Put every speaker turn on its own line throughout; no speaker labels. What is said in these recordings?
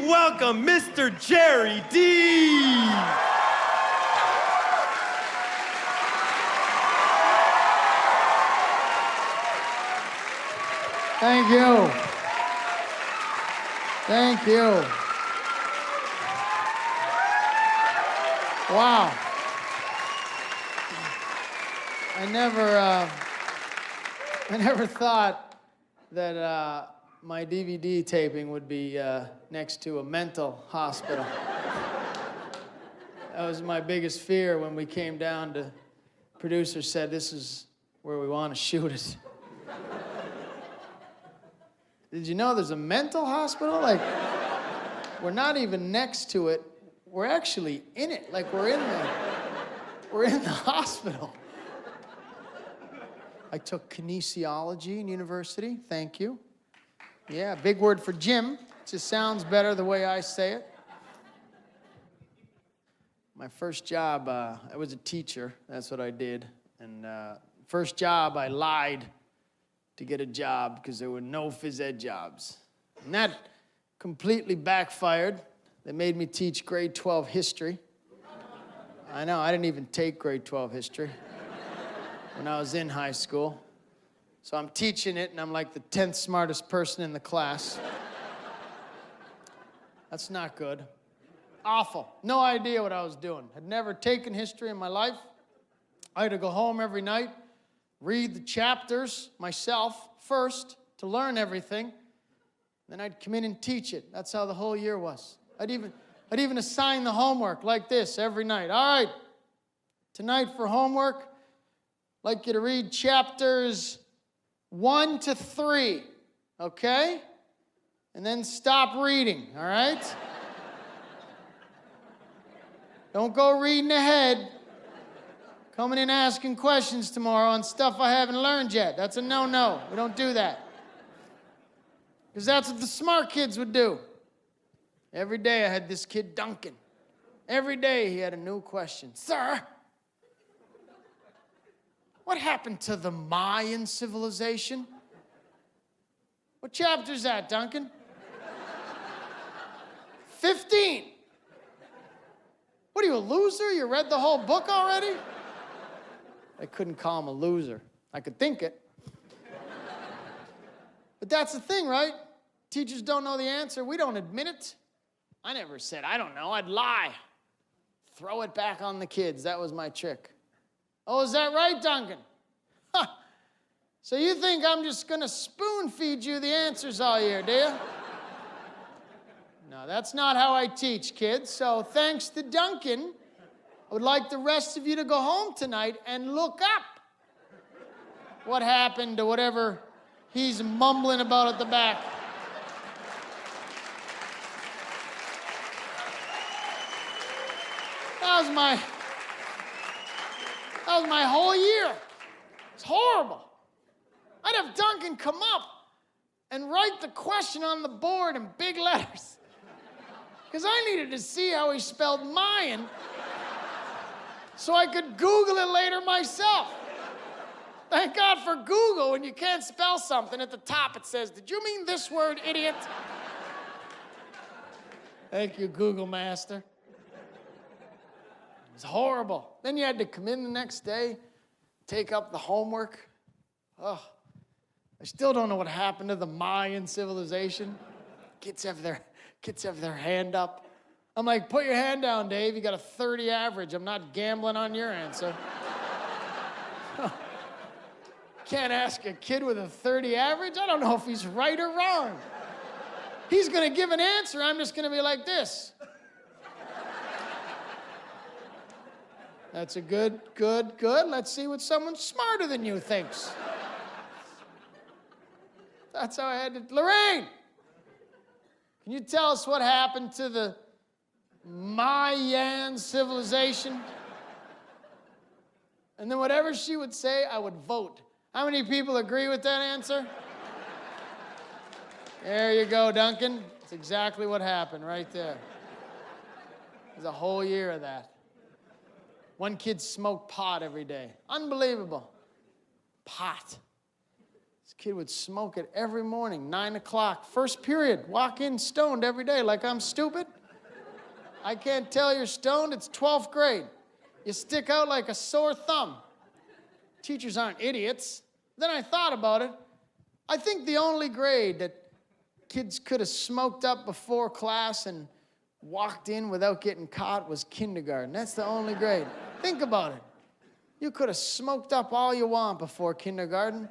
welcome Mr. Gerry Dee.
Thank you. Thank you. Wow. I never thought that my DVD taping would be next to a mental hospital. That was my biggest fear when we came down to, producer said, this is where we want to shoot it. Did you know there's a mental hospital? Like, we're not even next to it. We're actually in it. Like, we're in the hospital. I took kinesiology in university. Thank you. Yeah, big word for gym. It just sounds better the way I say it. My first job, I was a teacher. That's what I did. And first job, I lied to get a job because there were no phys ed jobs. And that completely backfired. They made me teach grade 12 history. I know, I didn't even take grade 12 history when I was in high school. So I'm teaching it, and I'm like the 10th smartest person in the class. That's not good. Awful. No idea what I was doing. Had never taken history in my life. I had to go home every night, read the chapters myself first to learn everything. Then I'd come in and teach it. That's how the whole year was. I'd even assign the homework like this every night. All right, tonight for homework, I'd like you to read chapters 1 to 3, okay? And then stop reading, all right? Don't go reading ahead. Coming in asking questions tomorrow on stuff I haven't learned yet. That's a no-no. We don't do that. Because that's what the smart kids would do. Every day I had this kid, Duncan. Every day he had a new question. Sir, what happened to the Mayan civilization? What chapter's that, Duncan? 15. What are you, a loser? You read the whole book already? I couldn't call him a loser. I could think it. But that's the thing, right? Teachers don't know the answer. We don't admit it. I never said, I don't know. I'd lie. Throw it back on the kids. That was my trick. Oh, is that right, Duncan? Huh. So you think I'm just going to spoon feed you the answers all year, do you? No, that's not how I teach, kids. So thanks to Duncan, I would like the rest of you to go home tonight and look up what happened to whatever he's mumbling about at the back. That was my whole year. It's horrible. I'd have Duncan come up and write the question on the board in big letters. Because I needed to see how he spelled Mayan so I could Google it later myself. Thank God for Google. When you can't spell something, at the top it says, did you mean this word, idiot? Thank you, Google Master. It was horrible. Then you had to come in the next day, take up the homework. Oh, I still don't know what happened to the Mayan civilization. Kids have their hand up. I'm like, put your hand down, Dave. You got a 30 average. I'm not gambling on your answer. Can't ask a kid with a 30 average. I don't know if he's right or wrong. He's going to give an answer. I'm just going to be like this. That's a good. Let's see what someone smarter than you thinks. That's how I had to. Lorraine, can you tell us what happened to the Mayan civilization? And then whatever she would say, I would vote. How many people agree with that answer? There you go, Duncan. That's exactly what happened right there. There's a whole year of that. One kid smoked pot every day. Unbelievable. Pot. This Kid would smoke it every morning, 9 o'clock, first period. Walk in stoned every day like I'm stupid. I can't tell you're stoned, it's 12th grade. You stick out like a sore thumb. Teachers aren't idiots. Then I thought about it. I think the only grade that kids could have smoked up before class and walked in without getting caught was kindergarten. That's the only grade. Think about it. You could have smoked up all you want before kindergarten.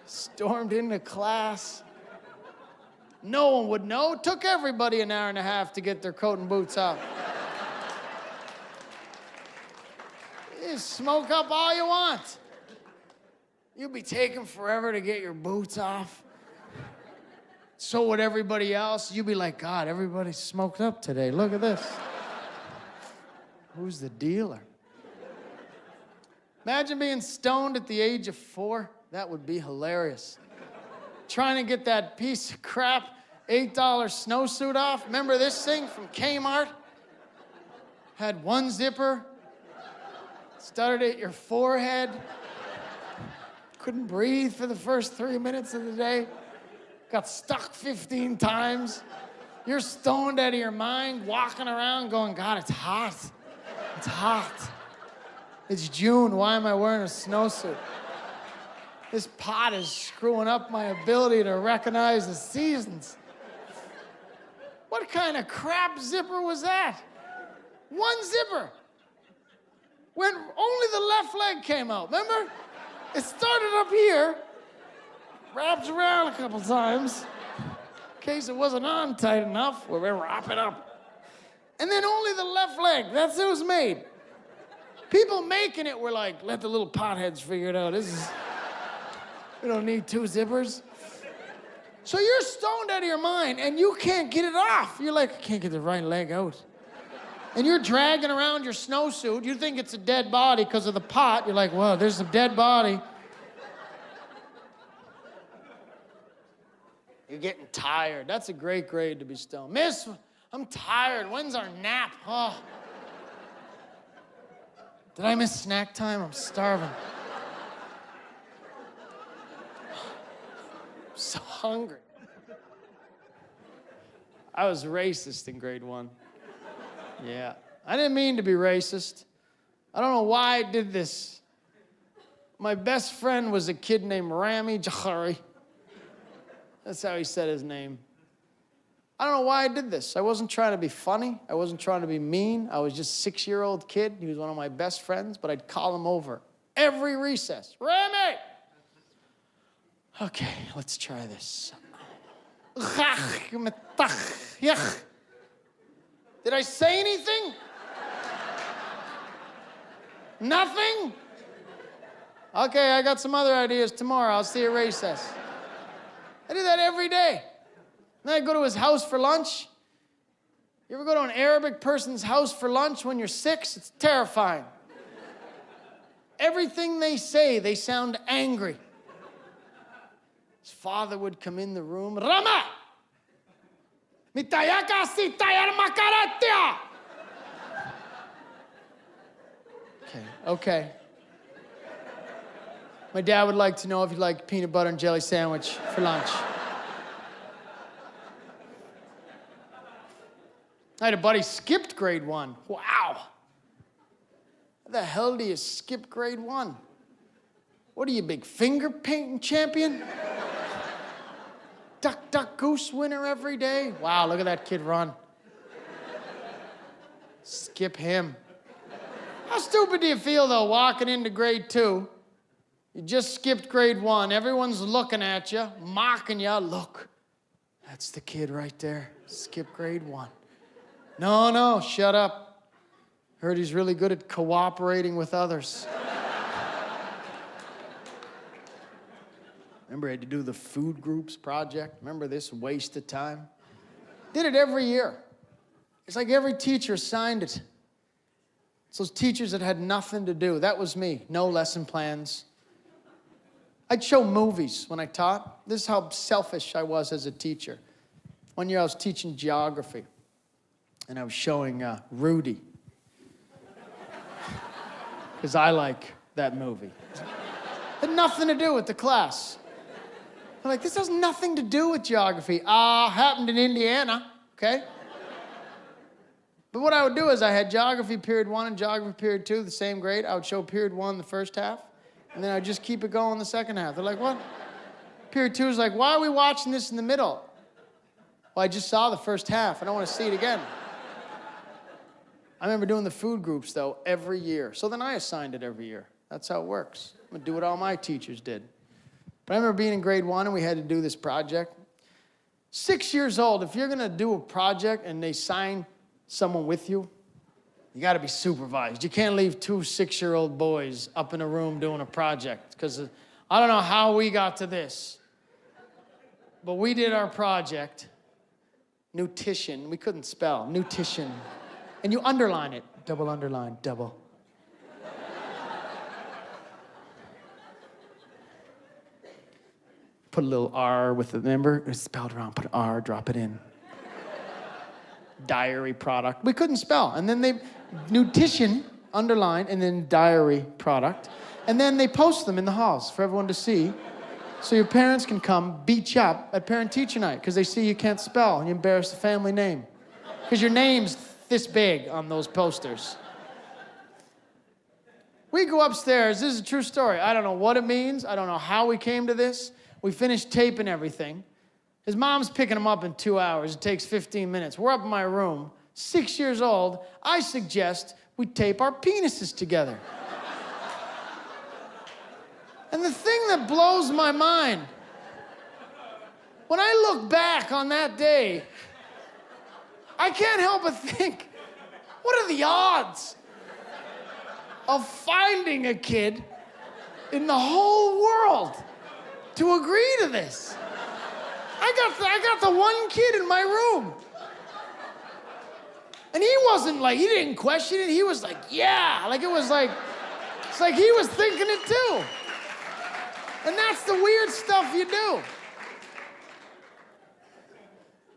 Stormed into class. No one would know. It took everybody an hour and a half to get their coat and boots off. You smoke up all you want. You'll be taking forever to get your boots off. So would everybody else. You'd be like, God, everybody's smoked up today. Look at this. Who's the dealer? Imagine being stoned at the age of 4. That would be hilarious. Trying to get that piece of crap $8 snowsuit off. Remember this thing from Kmart? Had one zipper. Started at your forehead. Couldn't breathe for the first 3 minutes of the day. Got stuck 15 times. You're stoned out of your mind, walking around going, God, it's hot. It's hot. It's June. Why am I wearing a snowsuit? This pot is screwing up my ability to recognize the seasons. What kind of crap zipper was that? One zipper. When only the left leg came out, remember? It started up here, wrapped around a couple times, in case it wasn't on tight enough, we'll wrap it up. And then only the left leg, that's how it was made. People making it were like, let the little potheads figure it out. We don't need 2 zippers. So you're stoned out of your mind and you can't get it off. You're like, I can't get the right leg out. And you're dragging around your snowsuit. You think it's a dead body because of the pot. You're like, well, there's a dead body. You're getting tired. That's a great grade to be stoned. Miss, I'm tired. When's our nap? Oh. Did I miss snack time? I'm starving. I'm so hungry. I was racist in grade 1. Yeah. I didn't mean to be racist. I don't know why I did this. My best friend was a kid named Rami Jahari. That's how he said his name. I don't know why I did this. I wasn't trying to be funny. I wasn't trying to be mean. I was just a 6-year-old kid. He was one of my best friends, but I'd call him over every recess. Rami! Okay, let's try this. Did I say anything? Nothing? Okay, I got some other ideas tomorrow. I'll see you at recess. I do that every day. Then I go to his house for lunch. You ever go to an Arabic person's house for lunch when you're 6? It's terrifying. Everything they say, they sound angry. His father would come in the room. Rama! Mitayaka si tayar makaratia! Okay. My dad would like to know if you like peanut butter and jelly sandwich for lunch. I had a buddy skipped grade 1. Wow. How the hell do you skip grade 1? What are you, big finger painting champion? Duck, duck, goose winner every day? Wow, look at that kid run. Skip him. How stupid do you feel, though, walking into grade 2? You just skipped grade 1. Everyone's looking at you, mocking you. Look, that's the kid right there. Skip grade 1. No, shut up. Heard he's really good at cooperating with others. Remember, I had to do the food groups project. Remember this waste of time? Did it every year. It's like every teacher signed it. It's those teachers that had nothing to do. That was me. No lesson plans. I'd show movies when I taught. This is how selfish I was as a teacher. One year I was teaching geography, and I was showing Rudy. Because I like that movie. Had nothing to do with the class. I'm like, this has nothing to do with geography. Happened in Indiana, okay? But what I would do is I had geography period 1 and geography period 2, the same grade. I would show period 1 the first half, and then I'd just keep it going the second half. They're like, what? Period 2 is like, why are we watching this in the middle? Well, I just saw the first half. I don't want to see it again. I remember doing the food groups, though, every year. So then I assigned it every year. That's how it works. I'm going to do what all my teachers did. But I remember being in grade 1, and we had to do this project. 6 years old, if you're going to do a project and they sign someone with you, you got to be supervised. You can't leave 2 6-year-old boys up in a room doing a project, because I don't know how we got to this, but we did our project. Nutrition. We couldn't spell. Nutrition. And you underline it. Double underline, double. Put a little R with the number. It's spelled wrong. Put an R, drop it in. Diary product. We couldn't spell. And then they, nutrition, underline, and then diary product. And then they post them in the halls for everyone to see. So your parents can come beat you up at parent-teacher night because they see you can't spell and you embarrass the family name. Because your name's this big on those posters. We go upstairs. This is a true story. I don't know what it means. I don't know how we came to this. We finished taping everything. His mom's picking him up in 2 hours. It takes 15 minutes. We're up in my room, 6 years old. I suggest we tape our penises together. And the thing that blows my mind, when I look back on that day, I can't help but think, what are the odds of finding a kid in the whole world to agree to this? I got the one kid in my room. And he wasn't like, he didn't question it. He was like, yeah. Like, it's like he was thinking it too. And that's the weird stuff you do.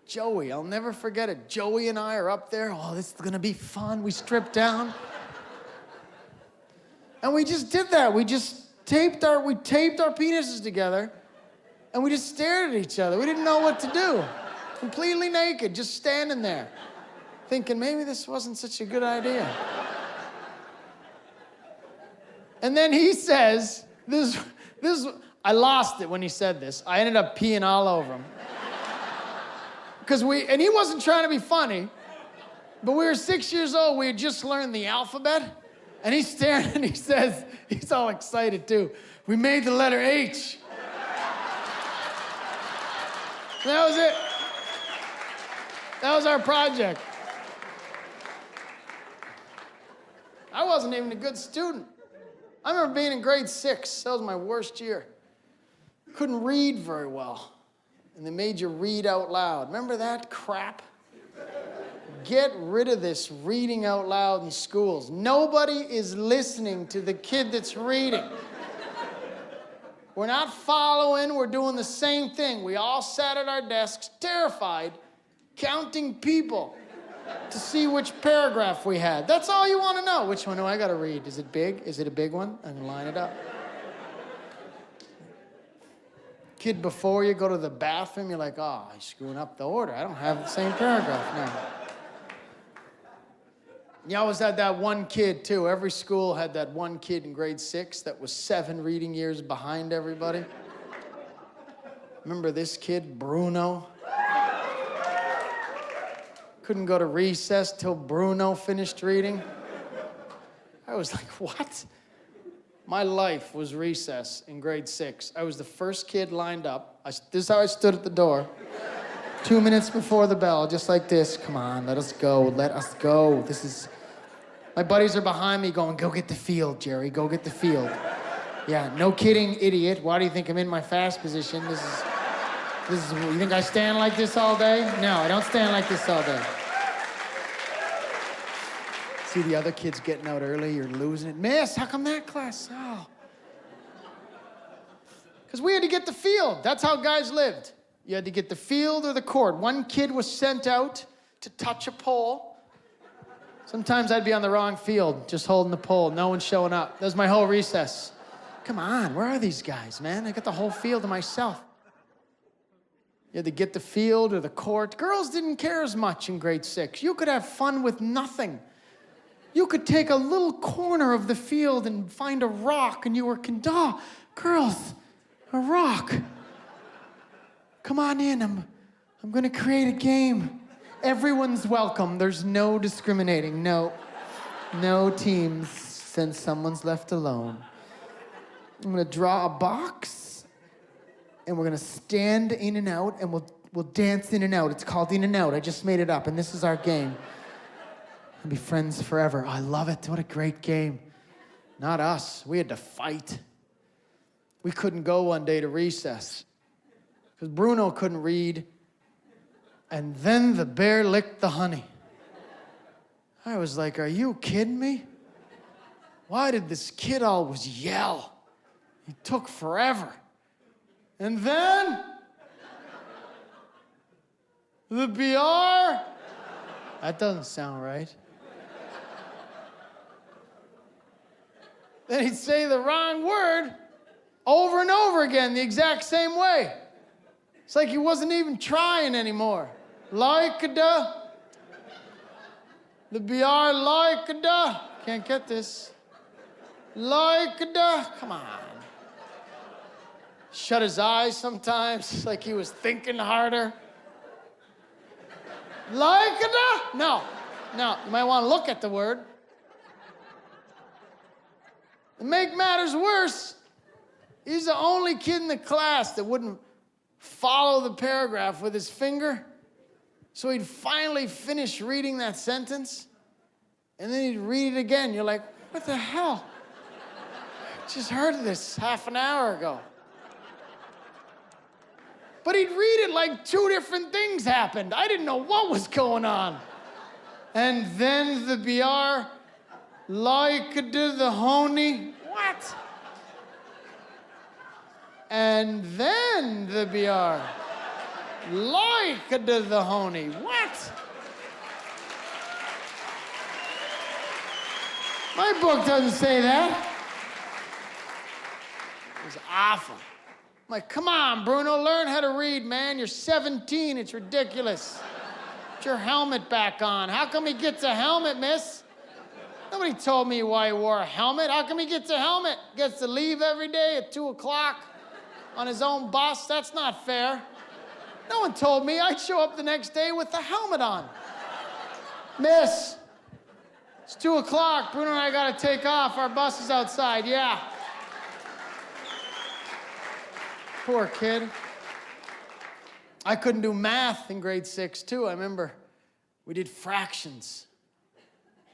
Joey, I'll never forget it. Joey and I are up there. Oh, this is gonna be fun. We stripped down. And we just did that. We taped our penises together, and we just stared at each other. We didn't know what to do. Completely naked, just standing there, thinking maybe this wasn't such a good idea. And then he says, I lost it when he said this. I ended up peeing all over him. And he wasn't trying to be funny, but we were 6 years old. We had just learned the alphabet. And he's staring and he says, he's all excited too, we made the letter H. And that was it. That was our project. I wasn't even a good student. I remember being in grade 6. That was my worst year. Couldn't read very well. And they made you read out loud. Remember that crap? Get rid of this reading out loud in schools. Nobody is listening to the kid that's reading. We're not following, we're doing the same thing. We all sat at our desks, terrified, counting people to see which paragraph we had. That's all you want to know. Which one do I got to read? Is it big? Is it a big one? I can line it up. Kid, before you go to the bathroom, you're like, oh, I'm screwing up the order. I don't have the same paragraph now. You always had that one kid, too. Every school had that one kid in grade 6 that was 7 reading years behind everybody. Remember this kid, Bruno? Couldn't go to recess till Bruno finished reading. I was like, what? My life was recess in grade 6. I was the first kid lined up. This is how I stood at the door. 2 minutes before the bell, just like this. Come on, let us go, let us go. My buddies are behind me going, go get the field, Jerry, go get the field. Yeah, no kidding, idiot. Why do you think I'm in my fast position? This is, you think I stand like this all day? No, I don't stand like this all day. See the other kids getting out early, you're losing it. Miss, how come that class? Oh. Because we had to get the field. That's how guys lived. You had to get the field or the court. One kid was sent out to touch a pole. Sometimes I'd be on the wrong field, just holding the pole. No one's showing up. That was my whole recess. Come on, where are these guys, man? I got the whole field to myself. You had to get the field or the court. Girls didn't care as much in grade 6. You could have fun with nothing. You could take a little corner of the field and find a rock, and you were, girls, a rock. Come on in, I'm gonna create a game. Everyone's welcome. There's no discriminating. No teams since someone's left alone. I'm gonna draw a box, and we're gonna stand in and out, and we'll dance in and out. It's called in and out. I just made it up, and this is our game. We'll be friends forever. I love it. What a great game. Not us. We had to fight. We couldn't go one day to recess because Bruno couldn't read, and then the bear licked the honey. I was like, are you kidding me? Why did this kid always yell? He took forever. And then the BR. That doesn't sound right. Then he'd say the wrong word over and over again the exact same way. It's like he wasn't even trying anymore. Like-a-da. The BR like-a-da. Can't get this. Like-a-da. Come on. Shut his eyes sometimes, like he was thinking harder. Like-a-da. No. You might want to look at the word. To make matters worse, he's the only kid in the class that wouldn't follow the paragraph with his finger. So he'd finally finish reading that sentence, and then he'd read it again. You're like, what the hell? I just heard this half an hour ago. But he'd read it like 2 different things happened. I didn't know what was going on. And then the BR, like the honey. What? And then the BR, like the honey. What? My book doesn't say that. It was awful. I'm like, come on, Bruno, learn how to read, man. You're 17, it's ridiculous. Put your helmet back on. How come he gets a helmet, miss? Nobody told me why he wore a helmet. How come he gets a helmet? Gets to leave every day at 2 o'clock on his own bus? That's not fair. No one told me I'd show up the next day with the helmet on. Miss, it's 2 o'clock. Bruno and I gotta take off. Our bus is outside, yeah. Poor kid. I couldn't do math in grade 6, too. I remember we did fractions.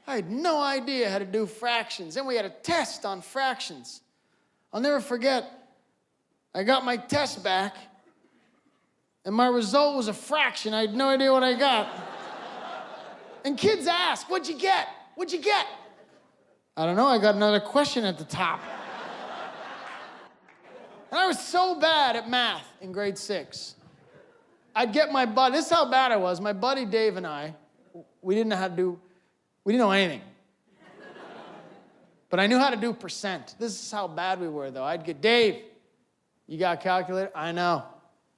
I had no idea how to do fractions. Then we had a test on fractions. I'll never forget, I got my test back, and my result was a fraction. I had no idea what I got. And kids ask, what'd you get? What'd you get? I don't know, I got another question at the top. And I was so bad at math in grade 6. I'd get my buddy, this is how bad I was. My buddy Dave and I, we didn't know anything. But I knew how to do percent. This is how bad we were, though. I'd get, Dave, you got a calculator? I know.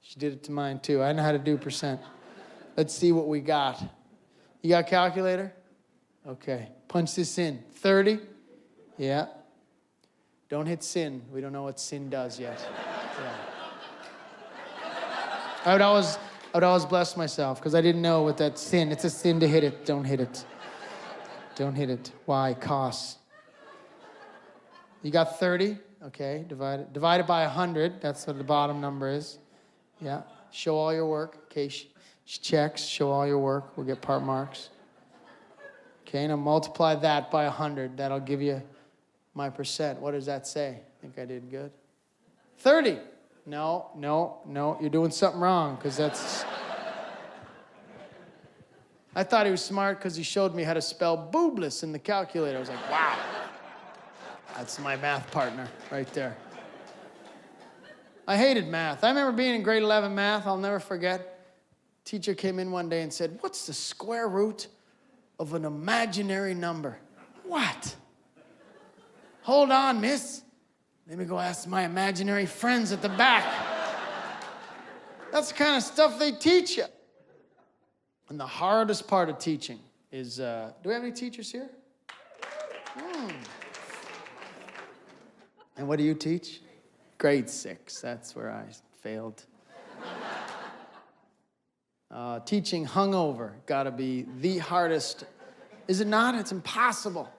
She did it to mine, too. I know how to do percent. Let's see what we got. You got a calculator? Okay. Punch this in. 30? Yeah. Don't hit sin. We don't know what sin does yet. Yeah. I would always bless myself because I didn't know what that sin. It's a sin to hit it. Don't hit it. Don't hit it. Why? Costs. You got 30? Okay. Divide it by 100. That's what the bottom number is. Yeah. Show all your work. Okay. She checks. Show all your work. We'll get part marks. Okay. Now multiply that by 100. That'll give you my percent. What does that say? I think I did good. 30. No. You're doing something wrong because that's... I thought he was smart because he showed me how to spell boobless in the calculator. I was like, wow. That's my math partner right there. I hated math. I remember being in grade 11 math. I'll never forget. Teacher came in one day and said, what's the square root of an imaginary number? What? Hold on, miss. Let me go ask my imaginary friends at the back. That's the kind of stuff they teach you. And the hardest part of teaching is, do we have any teachers here? And what do you teach? Grade 6, that's where I failed. Teaching hungover, gotta be the hardest. Is it not? It's impossible.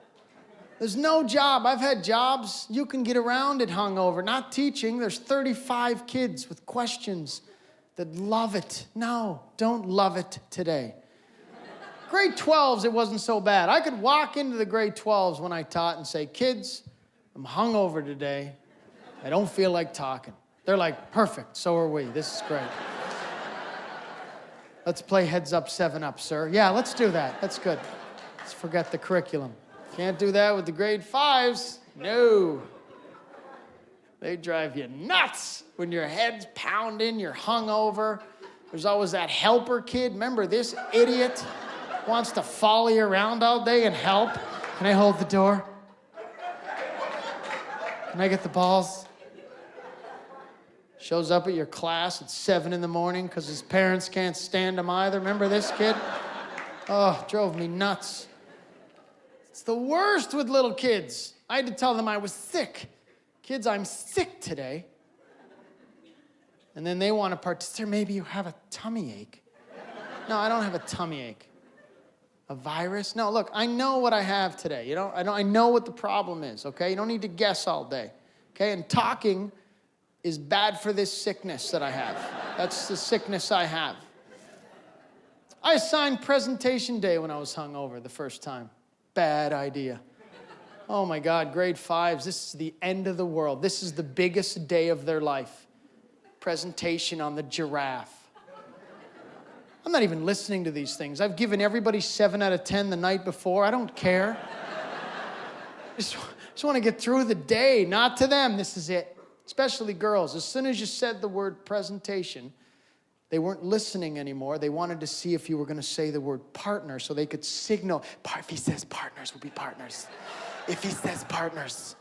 There's no job. I've had jobs. You can get around it hungover. Not teaching. There's 35 kids with questions that love it. No, don't love it today. Grade 12s, it wasn't so bad. I could walk into the grade 12s when I taught and say, kids, I'm hungover today. I don't feel like talking. They're like, perfect, so are we. This is great. Let's play heads up, 7 up, sir. Yeah, let's do that. That's good. Let's forget the curriculum. Can't do that with the grade 5s. No. They drive you nuts when your head's pounding, you're hungover. There's always that helper kid. Remember, this idiot wants to follow you around all day and help. Can I hold the door? Can I get the balls? Shows up at your class at 7 in the morning because his parents can't stand him either. Remember this kid? Oh, drove me nuts. It's the worst with little kids. I had to tell them I was sick. Kids, I'm sick today. And then they want to participate. Maybe you have a tummy ache. No, I don't have a tummy ache. A virus? No, look, I know what I have today. I know what the problem is, okay? You don't need to guess all day, okay? And talking is bad for this sickness that I have. That's the sickness I have. I assigned presentation day when I was hungover the first time. Bad idea. Oh my God, grade 5s, this is the end of the world. This is the biggest day of their life. Presentation on the giraffe. I'm not even listening to these things. I've given everybody 7 out of 10 the night before. I don't care. Just want to get through the day. Not to them, this is it. Especially girls. As soon as you said the word presentation, they weren't listening anymore. They wanted to see if you were going to say the word partner so they could signal. If he says partners, we'll be partners. If he says partners.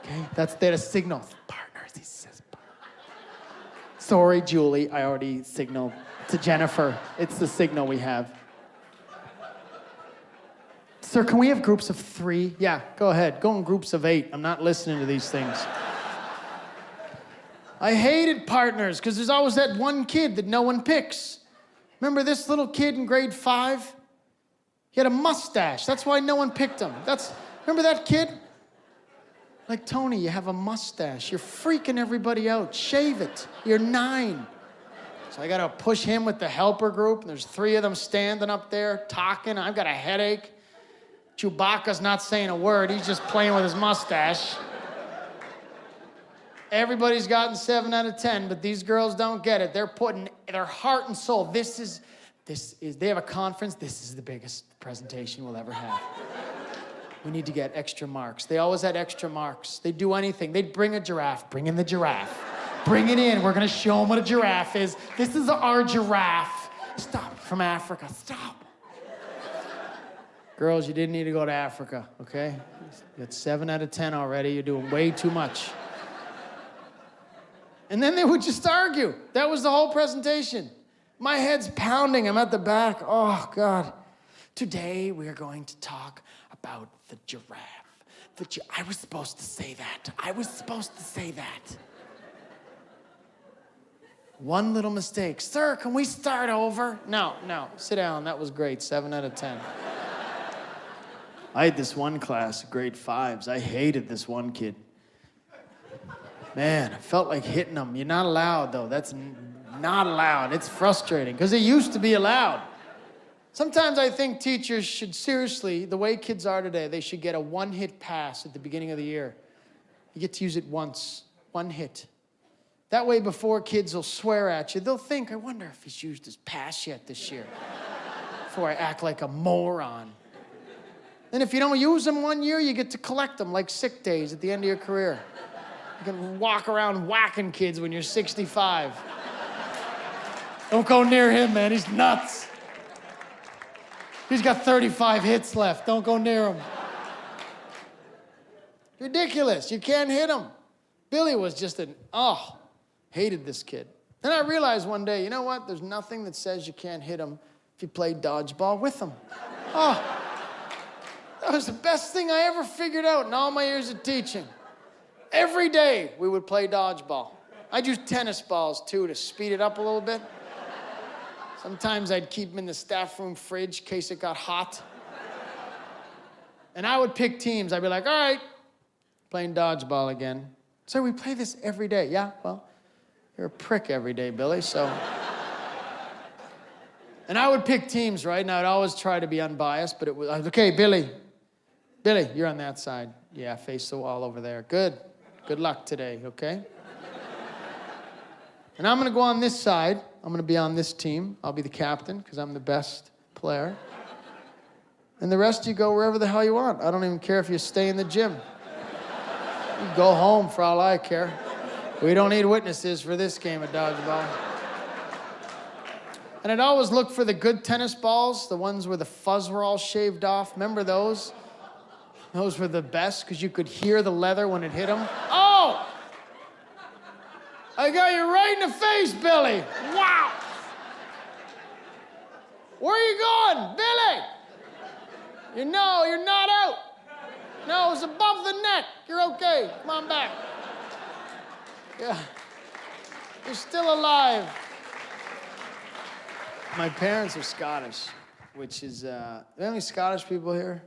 Okay? That's their signal. Partners, he says partners. Sorry, Julie, I already signaled to Jennifer. It's the signal we have. Sir, can we have groups of 3? Yeah, go ahead. Go in groups of 8. I'm not listening to these things. I hated partners because there's always that one kid that no one picks. Remember this little kid in grade 5? He had a mustache. That's why no one picked him. Remember that kid? Like, Tony, you have a mustache. You're freaking everybody out. Shave it. You're 9. So I got to push him with the helper group. And there's 3 of them standing up there talking. I've got a headache. Chewbacca's not saying a word. He's just playing with his mustache. Everybody's gotten 7 out of 10, but these girls don't get it. They're putting their heart and soul. They have a conference. This is the biggest presentation we'll ever have. We need to get extra marks. They always had extra marks. They'd do anything. They'd bring a giraffe. Bring in the giraffe. Bring it in. We're going to show them what a giraffe is. This is our giraffe. Stop. From Africa. Stop. Girls, you didn't need to go to Africa, okay? You got 7 out of 10 already. You're doing way too much. And then they would just argue. That was the whole presentation. My head's pounding. I'm at the back. Oh, God. Today, we are going to talk about the giraffe. I was supposed to say that. I was supposed to say that. One little mistake. Sir, can we start over? No. Sit down. That was great. 7 out of 10. I had this one class, grade 5s. I hated this one kid. Man, I felt like hitting them. You're not allowed, though. That's not allowed. It's frustrating, because it used to be allowed. Sometimes I think teachers should seriously, the way kids are today, they should get a 1-hit pass at the beginning of the year. You get to use it once, 1 hit. That way, before kids will swear at you, they'll think, I wonder if he's used his pass yet this year, before I act like a moron. Then if you don't use them 1 year, you get to collect them like sick days at the end of your career. You can walk around whacking kids when you're 65. Don't go near him, man. He's nuts. He's got 35 hits left. Don't go near him. Ridiculous. You can't hit him. Billy was just hated this kid. Then I realized one day, you know what? There's nothing that says you can't hit him if you play dodgeball with him. Oh, that was the best thing I ever figured out in all my years of teaching. Every day we would play dodgeball. I'd use tennis balls too to speed it up a little bit. Sometimes I'd keep them in the staff room fridge in case it got hot. And I would pick teams. I'd be like, all right, playing dodgeball again. So we play this every day. Yeah, well, you're a prick every day, Billy, so. And I would pick teams, right? And I'd always try to be unbiased, but it was, okay, Billy, you're on that side. Yeah, face the wall over there. Good luck today, okay? And I'm gonna go on this side. I'm gonna be on this team. I'll be the captain, because I'm the best player. And the rest of you go wherever the hell you want. I don't even care if you stay in the gym. You go home for all I care. We don't need witnesses for this game of dodgeball. And I'd always look for the good tennis balls, the ones where the fuzz were all shaved off. Remember those? Those were the best, because you could hear the leather when it hit them. Oh! I got you right in the face, Billy. Wow! Where are you going, Billy? You're not out. No, it's above the neck. You're okay. Come on back. Yeah. You're still alive. My parents are Scottish, which is, do we have any Scottish people here?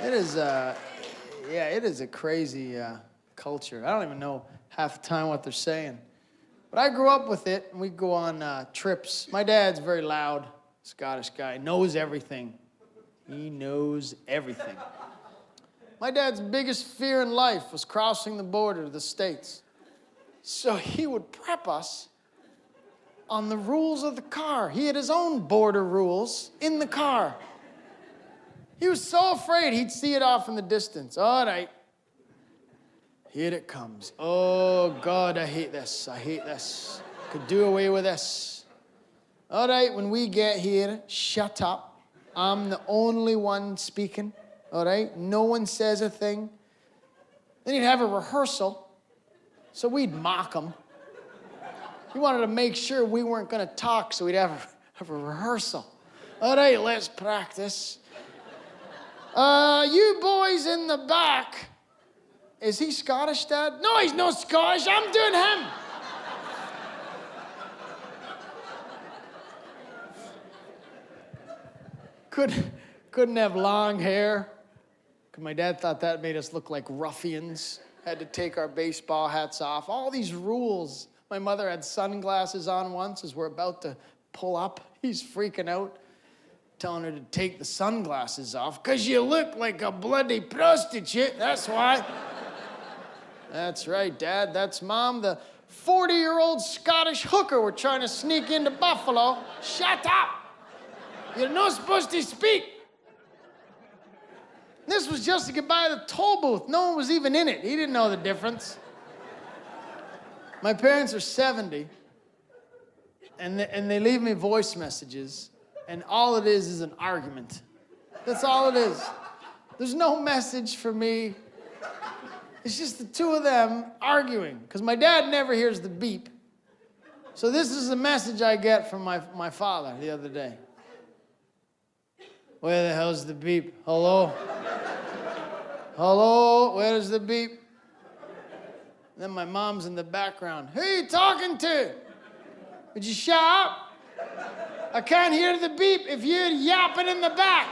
It is, it is a crazy culture. I don't even know half the time what they're saying. But I grew up with it, and we'd go on trips. My dad's a very loud Scottish guy, knows everything. He knows everything. My dad's biggest fear in life was crossing the border to the States. So he would prep us on the rules of the car. He had his own border rules in the car. He was so afraid he'd see it off in the distance. All right. Here it comes. Oh, God, I hate this. I hate this. Could do away with this. All right, when we get here, shut up. I'm the only one speaking, all right? No one says a thing. Then he'd have a rehearsal, so we'd mock him. He wanted to make sure we weren't going to talk, so we'd have a rehearsal. All right, let's practice. You boys in the back. Is he Scottish, Dad? No, he's not Scottish. I'm doing him. Couldn't have long hair, because my dad thought that made us look like ruffians. Had to take our baseball hats off. All these rules. My mother had sunglasses on once as we're about to pull up. He's freaking out, telling her to take the sunglasses off, because you look like a bloody prostitute, that's why. That's right, Dad, that's Mom, the 40-year-old Scottish hooker we're trying to sneak into Buffalo. Shut up! You're not supposed to speak. This was just to get by the toll booth. No one was even in it. He didn't know the difference. My parents are 70, and they leave me voice messages, and all it is an argument. That's all it is. There's no message for me. It's just the two of them arguing, because my dad never hears the beep. So this is the message I get from my father the other day. Where the hell's the beep? Hello? Hello? Where's the beep? Then my mom's in the background. Who are you talking to? Would you shut up? I can't hear the beep if you're yapping in the back.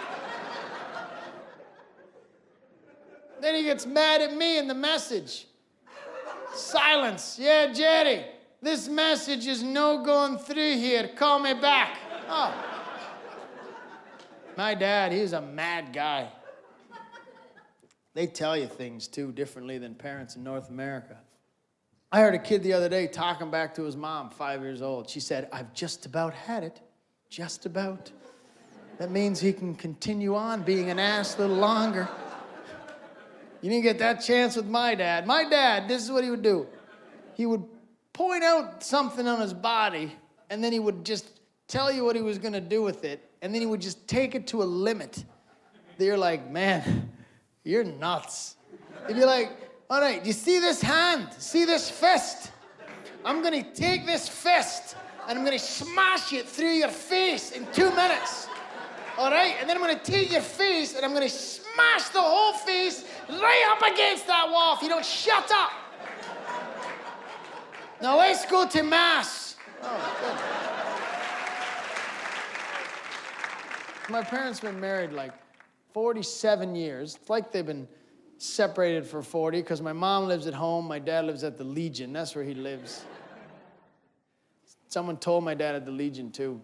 Then he gets mad at me in the message. Silence. Yeah, Jerry, this message is no going through here. Call me back. Oh. My dad, he's a mad guy. They tell you things, too, differently than parents in North America. I heard a kid the other day talking back to his mom, 5 years old. She said, I've just about had it. Just about. That means he can continue on being an ass a little longer. You didn't get that chance with my dad. My dad, this is what he would do. He would point out something on his body, and then he would just tell you what he was going to do with it, and then he would just take it to a limit. You're like, man, you're nuts. He'd be like, all right, you see this hand? See this fist? I'm going to take this fist and I'm going to smash it through your face in 2 minutes. All right? And then I'm going to take your face and I'm going to smash the whole face right up against that wall if you don't shut up. Now let's go to Mass. Oh, good. My parents have been married like 47 years. It's like they've been separated for 40 because my mom lives at home, my dad lives at the Legion. That's where he lives. Someone told my dad at the Legion, too,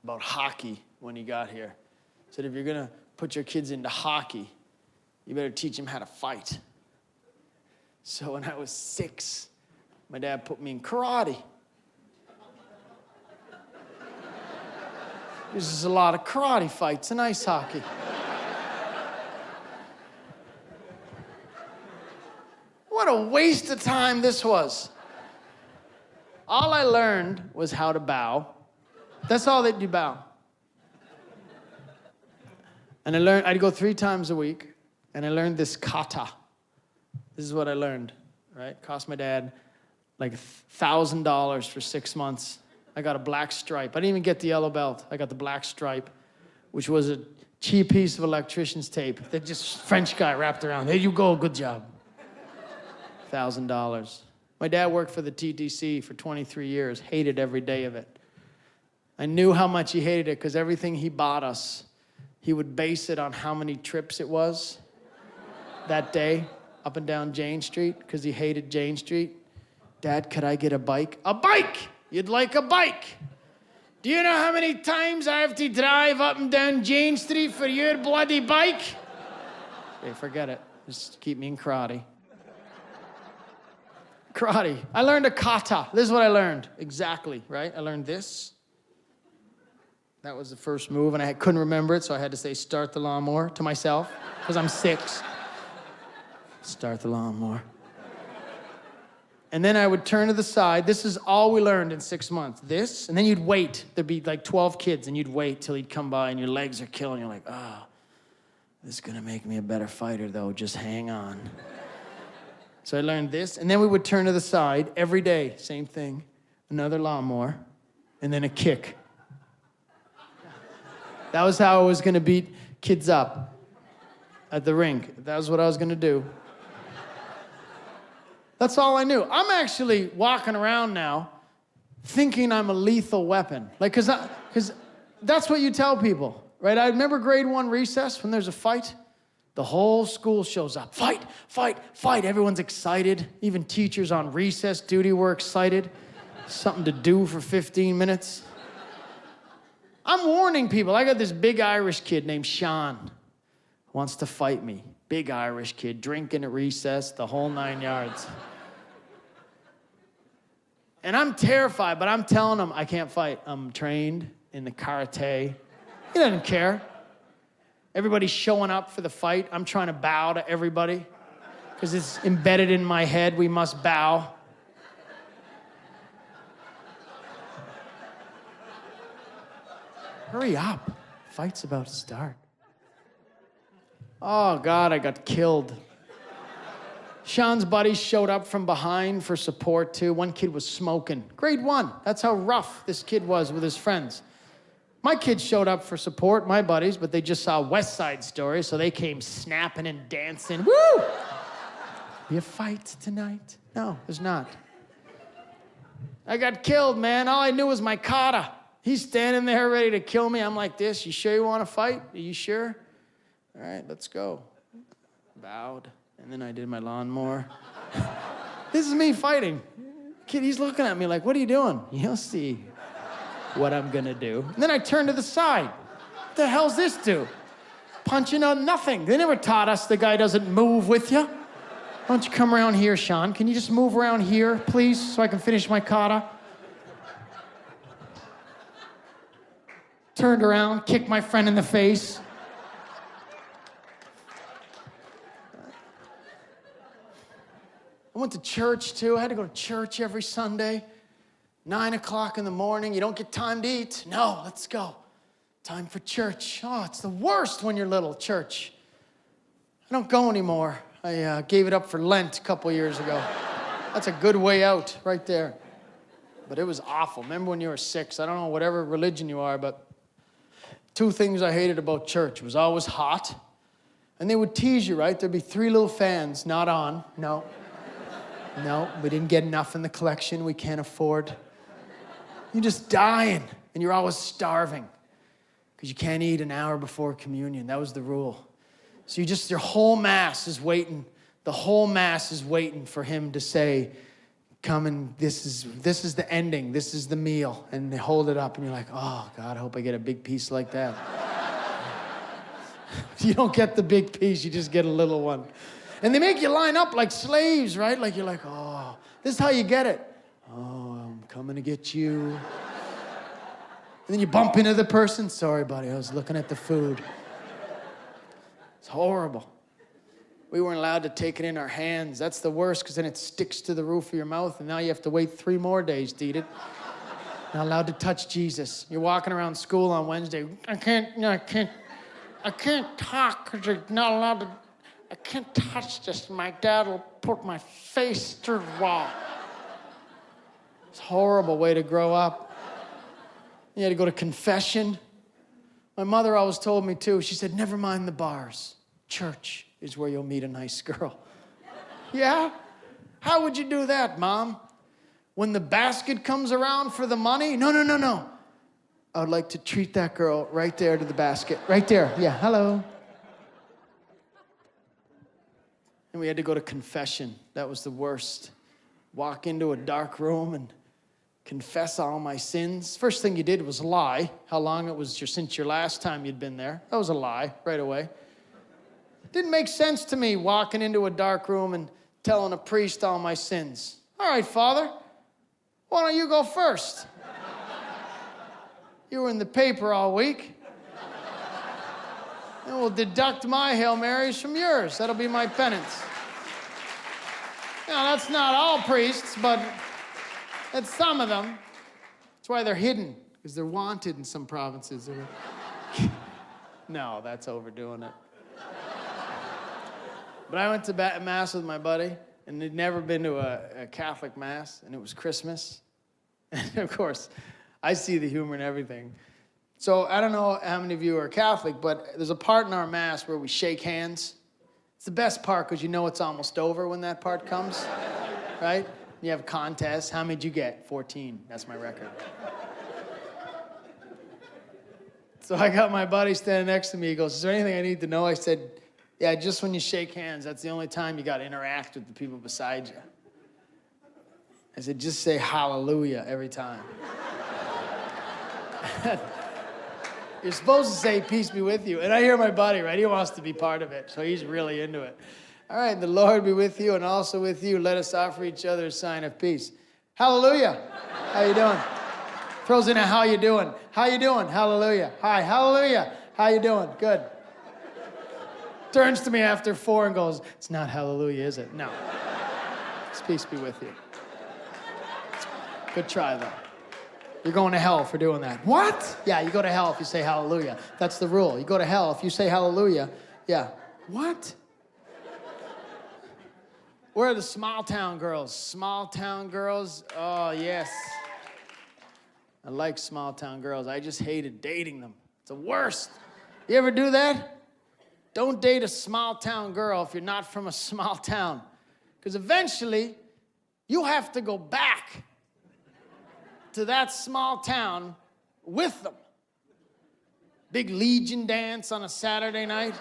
about hockey when he got here. Said, if you're going to put your kids into hockey, you better teach them how to fight. So when I was 6, my dad put me in karate. There's just a lot of karate fights and ice hockey. What a waste of time this was. All I learned was how to bow. That's all that you bow. And I'd go 3 times a week, and I learned this kata. This is what I learned, right? Cost my dad like $1,000 for 6 months. I got a black stripe. I didn't even get the yellow belt. I got the black stripe, which was a cheap piece of electrician's tape that just French guy wrapped around. There you go, good job. $1,000. My dad worked for the TTC for 23 years, hated every day of it. I knew how much he hated it because everything he bought us, he would base it on how many trips it was that day up and down Jane Street because he hated Jane Street. Dad, could I get a bike? A bike! You'd like a bike. Do you know how many times I have to drive up and down Jane Street for your bloody bike? Okay, forget it. Just keep me in karate. Karate. I learned a kata. This is what I learned. Exactly, right? I learned this. That was the first move, and I couldn't remember it, so I had to say, start the lawnmower to myself, because I'm 6. Start the lawnmower. And then I would turn to the side. This is all we learned in 6 months. This, and then you'd wait. There'd be like 12 kids, and you'd wait till he'd come by, and your legs are killing. You're like, oh, this is going to make me a better fighter, though. Just hang on. So I learned this, and then we would turn to the side every day. Same thing. Another lawnmower, and then a kick. That was how I was going to beat kids up at the rink. That was what I was going to do. That's all I knew. I'm actually walking around now thinking I'm a lethal weapon. Like, because that's what you tell people, right? I remember grade 1 recess when there's a fight. The whole school shows up. Fight, fight, fight. Everyone's excited. Even teachers on recess duty were excited. Something to do for 15 minutes. I'm warning people. I got this big Irish kid named Sean who wants to fight me. Big Irish kid, drinking at recess, the whole 9 yards. And I'm terrified, but I'm telling him I can't fight. I'm trained in the karate. He doesn't care. Everybody's showing up for the fight. I'm trying to bow to everybody because it's embedded in my head. We must bow. Hurry up. Fight's about to start. Oh, God, I got killed. Sean's buddies showed up from behind for support, too. One kid was smoking. Grade 1. That's how rough this kid was with his friends. My kids showed up for support, my buddies, but they just saw West Side Story, so they came snapping and dancing. Woo! Be a fight tonight? No, there's not. I got killed, man. All I knew was my kata. He's standing there ready to kill me. I'm like this. You sure you want to fight? Are you sure? All right, let's go. Bowed, and then I did my lawnmower. This is me fighting. Kid, he's looking at me like, what are you doing? You'll see what I'm gonna do. And then I turn to the side. What the hell's this do? Punching on nothing. They never taught us the guy doesn't move with you. Why don't you come around here, Sean? Can you just move around here, please, so I can finish my kata? Turned around, kicked my friend in the face. I went to church, too. I had to go to church every Sunday. 9 o'clock in the morning. You don't get time to eat. No, let's go. Time for church. Oh, it's the worst when you're little, church. I don't go anymore. I gave it up for Lent a couple years ago. That's a good way out right there. But it was awful. Remember when you were 6? I don't know, whatever religion you are, but 2 things I hated about church. It was always hot, and they would tease you, right? There'd be 3 little fans, not on. No, we didn't get enough in the collection. We can't afford. You're just dying, and you're always starving because you can't eat an hour before communion. That was the rule. So your whole mass is waiting. The whole mass is waiting for him to say, come and this is the ending. This is the meal. And they hold it up and you're like, oh God, I hope I get a big piece like that. You don't get the big piece, you just get a little one. And they make you line up like slaves, right? Like you're like, oh, this is how you get it. Oh, I'm coming to get you. And then you bump into the person. Sorry, buddy, I was looking at the food. It's horrible. We weren't allowed to take it in our hands. That's the worst, because then it sticks to the roof of your mouth, and now you have to wait 3 more days to eat it. Not allowed to touch Jesus. You're walking around school on Wednesday. I can't talk because you're not allowed to. I can't touch this. My dad will put my face through the wall. It's a horrible way to grow up. You had to go to confession. My mother always told me too. She said, never mind the bars. Church is where you'll meet a nice girl. Yeah? How would you do that, Mom? When the basket comes around for the money? No. I would like to treat that girl right there to the basket. Right there. Yeah, hello. And we had to go to confession. That was the worst. Walk into a dark room and confess all my sins. First thing you did was lie. How long it was since your last time you'd been there. That was a lie right away. Didn't make sense to me walking into a dark room and telling a priest all my sins. All right, Father, why don't you go first? You were in the paper all week. And we'll deduct my Hail Marys from yours. That'll be my penance. Now, that's not all priests, but that's some of them. That's why they're hidden, because they're wanted in some provinces. No, that's overdoing it. But I went to Mass with my buddy, and he'd never been to a Catholic Mass, and it was Christmas. And of course, I see the humor in everything. So I don't know how many of you are Catholic, but there's a part in our Mass where we shake hands. It's the best part because you know it's almost over when that part comes, right? You have contests. How many did you get? 14. That's my record. So I got my buddy standing next to me. He goes, is there anything I need to know? I said, yeah, just when you shake hands, that's the only time you got to interact with the people beside you. I said, just say hallelujah every time. You're supposed to say peace be with you. And I hear my buddy, right? He wants to be part of it, so he's really into it. All right, the Lord be with you and also with you. Let us offer each other a sign of peace. Hallelujah. How you doing? Throws in a how you doing. How you doing? Hallelujah. Hi, hallelujah. How you doing? Good. Turns to me after 4 and goes, it's not hallelujah, is it? No. It's peace be with you. Good try, though. You're going to hell for doing that. What? Yeah, you go to hell if you say hallelujah. That's the rule. You go to hell if you say hallelujah. Yeah. What? Where are the small town girls? Small town girls? Oh, yes. I like small town girls. I just hated dating them. It's the worst. You ever do that? Don't date a small town girl if you're not from a small town. Because eventually, you have to go back to that small town with them. Big Legion dance on a Saturday night.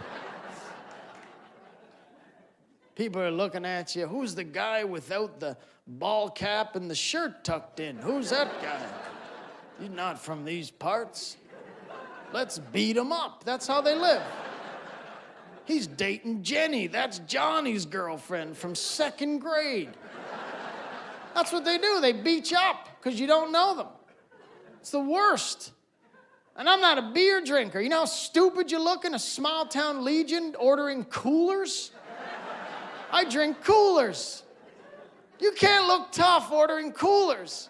People are looking at you. Who's the guy without the ball cap and the shirt tucked in? Who's that guy? He's not from these parts. Let's beat him up. That's how they live. He's dating Jenny. That's Johnny's girlfriend from 2nd grade. That's what they do. They beat you up because you don't know them. It's the worst. And I'm not a beer drinker. You know how stupid you look in a small town Legion ordering coolers? I drink coolers. You can't look tough ordering coolers.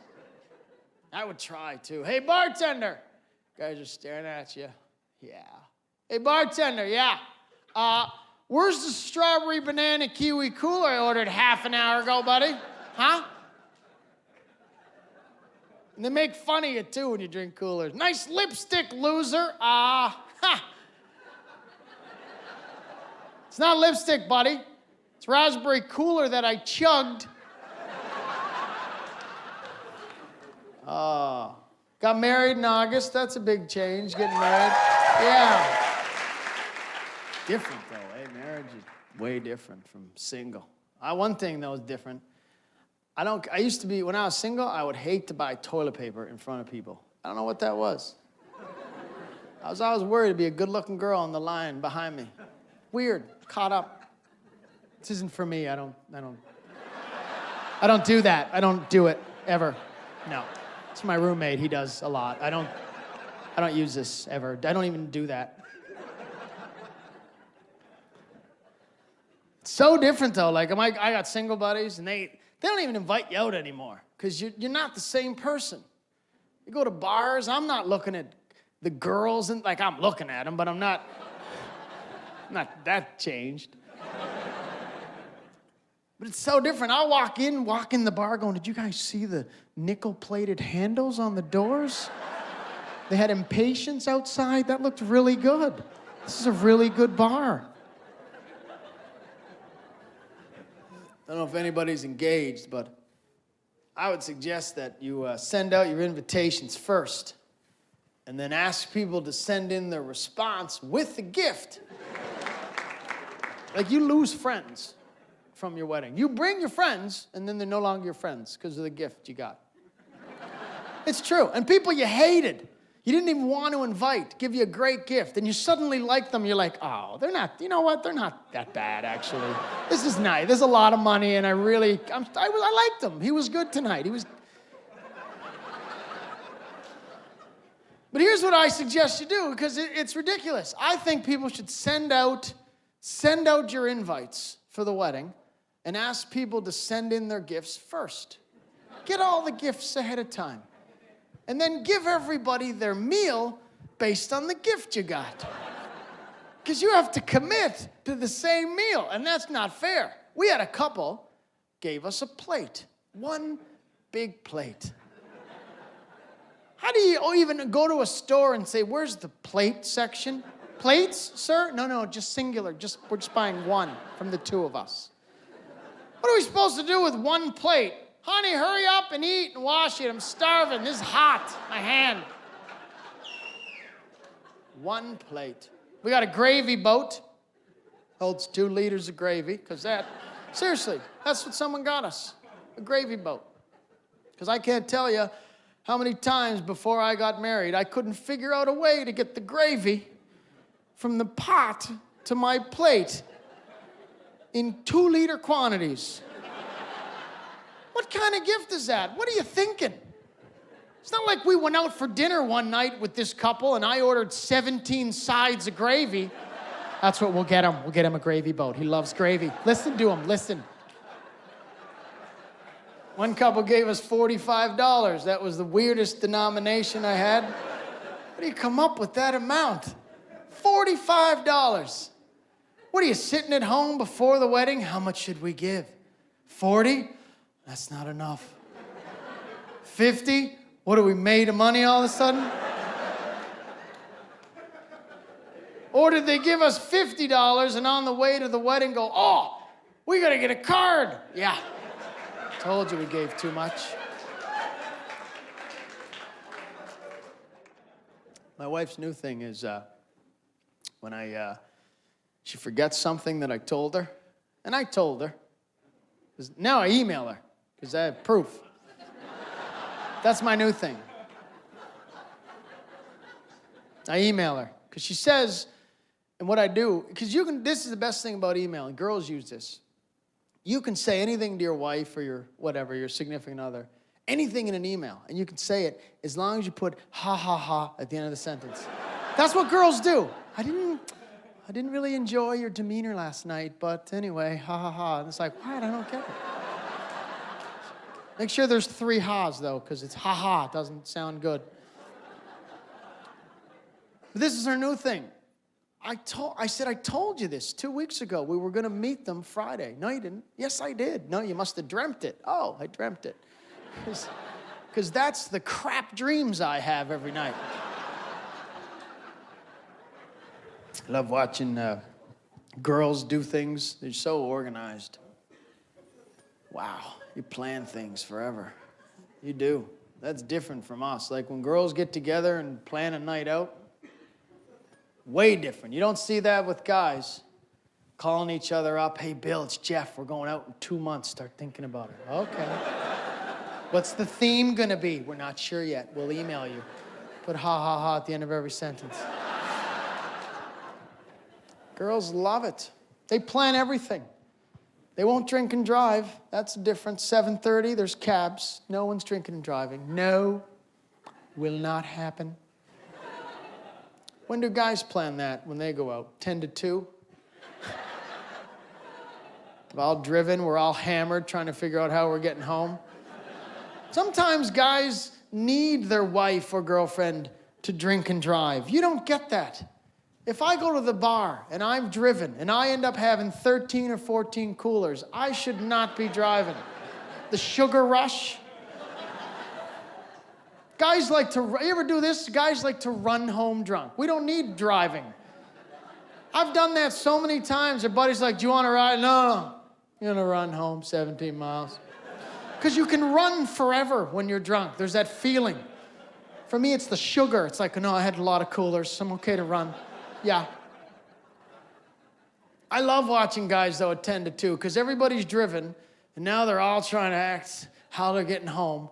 I would try to. Hey, bartender. Guys are staring at you. Yeah. Hey, bartender. Yeah. Where's the strawberry banana kiwi cooler I ordered half an hour ago, buddy? Huh? And they make fun of you, too, when you drink coolers. Nice lipstick, loser. Ha! It's not lipstick, buddy. It's raspberry cooler that I chugged. Got married in August. That's a big change, getting married. Yeah. Different, though, eh? Marriage is way different from single. One thing, though, is different. I used to be, when I was single, I would hate to buy toilet paper in front of people. I don't know what that was. I was always worried to be a good-looking girl on the line behind me. Weird, caught up. This isn't for me. I don't do that. I don't do it ever. No. It's my roommate. He does a lot. I don't use this ever. I don't even do that. It's so different though. Like I got single buddies, and they don't even invite you out anymore because you're not the same person. You go to bars. I'm not looking at the girls, and like I'm looking at them, but I'm not that changed. But it's so different. I'll walk in the bar going, did you guys see the nickel-plated handles on the doors? They had impatiens outside. That looked really good. This is a really good bar. I don't know if anybody's engaged, but I would suggest that you send out your invitations first and then ask people to send in their response with the gift. Like you lose friends from your wedding. You bring your friends, and then they're no longer your friends because of the gift you got. It's true. And people you hated, you didn't even want to invite, give you a great gift, and you suddenly like them. You're like, oh, they're not, you know what? They're not that bad, actually. This is nice. There's a lot of money, and I liked him. He was good tonight. But here's what I suggest you do, because it's ridiculous. I think people should send out your invites for the wedding and ask people to send in their gifts first. Get all the gifts ahead of time. And then give everybody their meal based on the gift you got. Because you have to commit to the same meal, and that's not fair. We had a couple gave us a plate. One big plate. How do you even go to a store and say, where's the plate section? Plates, sir? No, just singular. We're just buying one from the two of us. What are we supposed to do with one plate? Honey, hurry up and eat and wash it. I'm starving. This is hot. My hand. One plate. We got a gravy boat. Holds 2 liters of gravy, because seriously, that's what someone got us. A gravy boat. Because I can't tell you how many times before I got married, I couldn't figure out a way to get the gravy from the pot to my plate in 2-liter quantities. What kind of gift is that? What are you thinking? It's not like we went out for dinner one night with this couple and I ordered 17 sides of gravy. That's what we'll get him. We'll get him a gravy boat. He loves gravy. Listen to him. Listen. One couple gave us $45. That was the weirdest denomination I had. How do you come up with that amount? $45. What are you, sitting at home before the wedding? How much should we give? 40? That's not enough. 50? What, are we made of money all of a sudden? Or did they give us $50 and on the way to the wedding go, oh, we gotta get a card? Yeah, told you we gave too much. My wife's new thing is when she forgets something that I told her, and I told her, 'cause now I email her, because I have proof. That's my new thing. I email her, because she says, and what I do, because this is the best thing about emailing, girls use this. You can say anything to your wife or your significant other, anything in an email, and you can say it as long as you put ha ha ha at the end of the sentence. That's what girls do. I didn't really enjoy your demeanor last night, but anyway, ha ha ha. And it's like, what? I don't get it. Make sure there's 3 ha's though, because it's ha ha, doesn't sound good. But this is her new thing. I said, I told you this 2 weeks ago. We were going to meet them Friday. No, you didn't. Yes, I did. No, you must have dreamt it. Oh, I dreamt it. Because that's the crap dreams I have every night. I love watching girls do things. They're so organized. Wow, you plan things forever. You do. That's different from us. Like when girls get together and plan a night out, way different. You don't see that with guys. Calling each other up, hey, Bill, it's Jeff. We're going out in 2 months. Start thinking about it. Okay. What's the theme gonna be? We're not sure yet. We'll email you. Put ha, ha, ha at the end of every sentence. Girls love it. They plan everything. They won't drink and drive. That's the difference. 7:30, there's cabs. No one's drinking and driving. No, will not happen. When do guys plan that when they go out? 10 to 2? We're all driven. We're all hammered trying to figure out how we're getting home. Sometimes guys need their wife or girlfriend to drink and drive. You don't get that. If I go to the bar and I'm driven and I end up having 13 or 14 coolers, I should not be driving. The sugar rush. Guys like to, you ever do this? Guys like to run home drunk. We don't need driving. I've done that so many times. Your buddy's like, do you want to ride? No. You're going to run home 17 miles. Because you can run forever when you're drunk. There's that feeling. For me, it's the sugar. It's like, no, I had a lot of coolers, so I'm okay to run. Yeah. I love watching guys, though, at 10 to 2, because everybody's driven, and now they're all trying to act how they're getting home,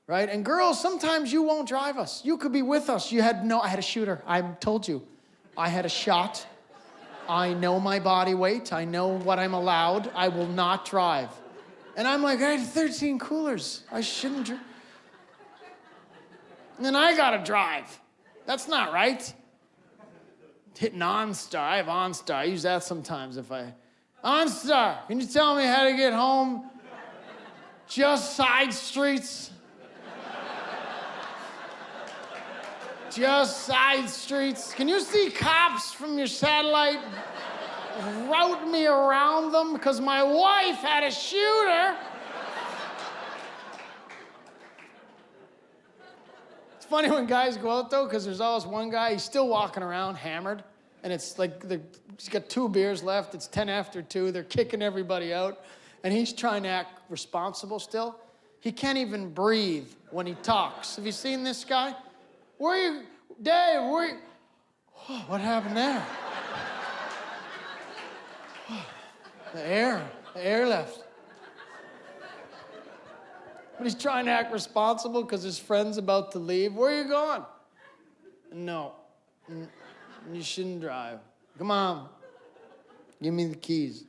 right? And girls, sometimes you won't drive us. You could be with us. I had a shooter. I told you. I had a shot. I know my body weight. I know what I'm allowed. I will not drive. And I'm like, I had 13 coolers. I shouldn't drive. And then I got to drive. That's not right. Hitting OnStar. I have OnStar. I use that sometimes if I... OnStar, can you tell me how to get home? Just side streets. Just side streets. Can you see cops from your satellite? Route me around them because my wife had a shooter. It's funny when guys go out, though, because there's always one guy, he's still walking around hammered, and it's like he's got 2 beers left. It's 10 after 2. They're kicking everybody out, and he's trying to act responsible still. He can't even breathe when he talks. Have you seen this guy? Where are you, Dave? Where are you? Oh, what happened there? The air left. But he's trying to act responsible because his friend's about to leave. Where are you going? No, you shouldn't drive. Come on, give me the keys.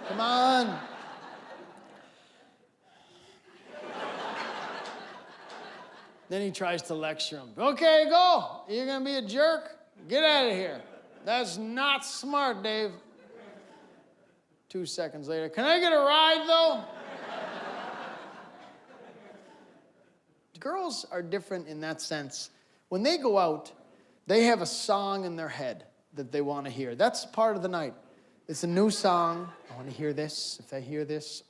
Come on. Then he tries to lecture him. Okay, go. You're gonna be a jerk? Get out of here. That's not smart, Dave. 2 seconds later, can I get a ride, though? Girls are different in that sense. When they go out, they have a song in their head that they want to hear. That's part of the night. It's a new song. I want to hear this. If I hear this,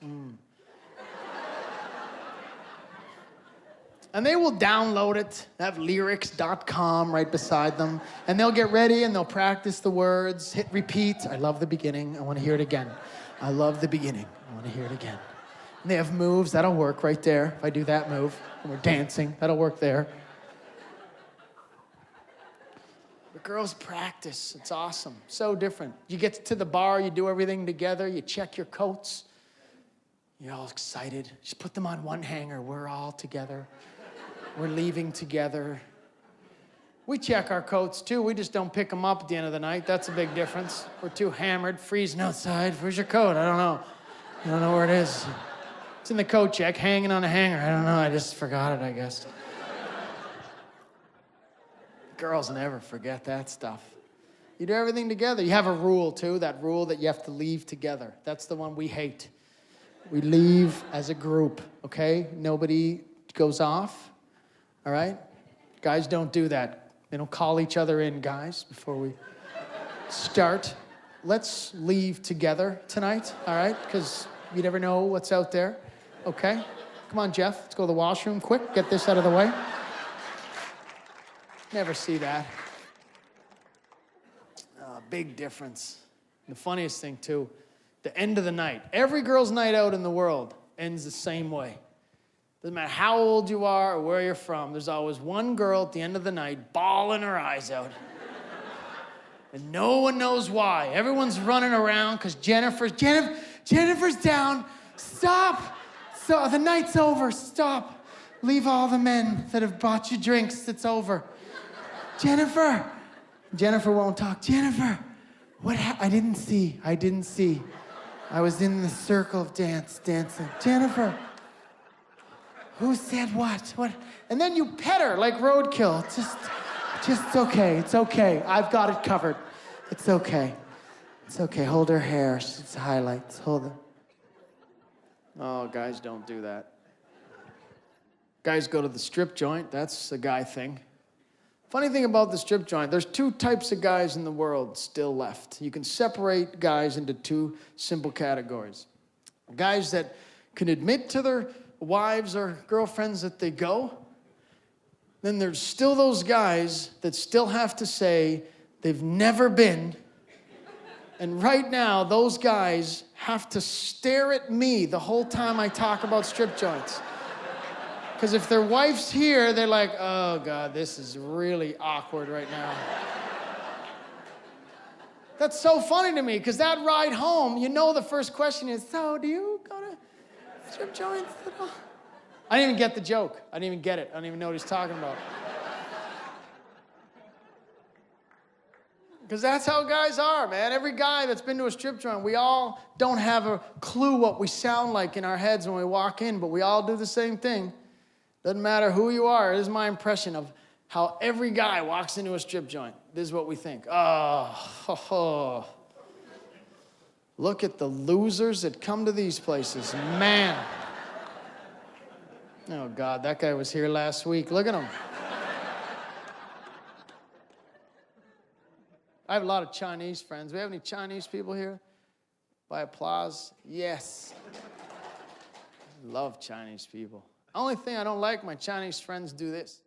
And they will download it, have lyrics.com right beside them, and they'll get ready and they'll practice the words, hit repeat. I love the beginning. I want to hear it again. I love the beginning. I want to hear it again. And they have moves. That'll work right there. If I do that move, and we're dancing, that'll work there. The girls practice. It's awesome. So different. You get to the bar, you do everything together, you check your coats. You're all excited. Just put them on one hanger. We're all together. We're leaving together. We check our coats, too. We just don't pick them up at the end of the night. That's a big difference. We're too hammered, freezing outside. Where's your coat? I don't know. I don't know where it is. It's in the coat check, hanging on a hanger. I don't know. I just forgot it, I guess. Girls never forget that stuff. You do everything together. You have a rule, too, that rule that you have to leave together. That's the one we hate. We leave as a group, okay? Nobody goes off, all right? Guys don't do that. They don't call each other in, guys, before we... start. Let's leave together tonight, all right? Because you never know what's out there, okay? Come on, Jeff, let's go to the washroom quick. Get this out of the way. Never see that. Big difference. The funniest thing, too, the end of the night. Every girl's night out in the world ends the same way. Doesn't matter how old you are or where you're from, there's always one girl at the end of the night bawling her eyes out. And no one knows why. Everyone's running around because Jennifer's down. Stop. So the night's over. Stop. Leave all the men that have bought you drinks. It's over. Jennifer won't talk. Jennifer, I didn't see. I was in the circle of dancing. Jennifer, who said what? What? And then you pet her like roadkill. Just okay. It's okay. I've got it covered. It's okay. It's okay. Hold her hair. It's highlights. Hold her. Oh, guys don't do that. Guys go to the strip joint. That's a guy thing. Funny thing about the strip joint, there's two types of guys in the world still left. You can separate guys into two simple categories. Guys that can admit to their wives or girlfriends that they go. Then there's still those guys that still have to say they've never been. And right now, those guys have to stare at me the whole time I talk about strip joints. Because if their wife's here, they're like, oh, God, this is really awkward right now. That's so funny to me, because that ride home, you know the first question is, so do you go to strip joints at all? I didn't even get the joke. I didn't even get it. I don't even know what he's talking about. Because that's how guys are, man. Every guy that's been to a strip joint, we all don't have a clue what we sound like in our heads when we walk in, but we all do the same thing. Doesn't matter who you are. This is my impression of how every guy walks into a strip joint. This is what we think. Oh. Look at the losers that come to these places. Man. Oh, God, that guy was here last week. Look at him. I have a lot of Chinese friends. We have any Chinese people here? By applause? Yes. I love Chinese people. Only thing I don't like, my Chinese friends do this.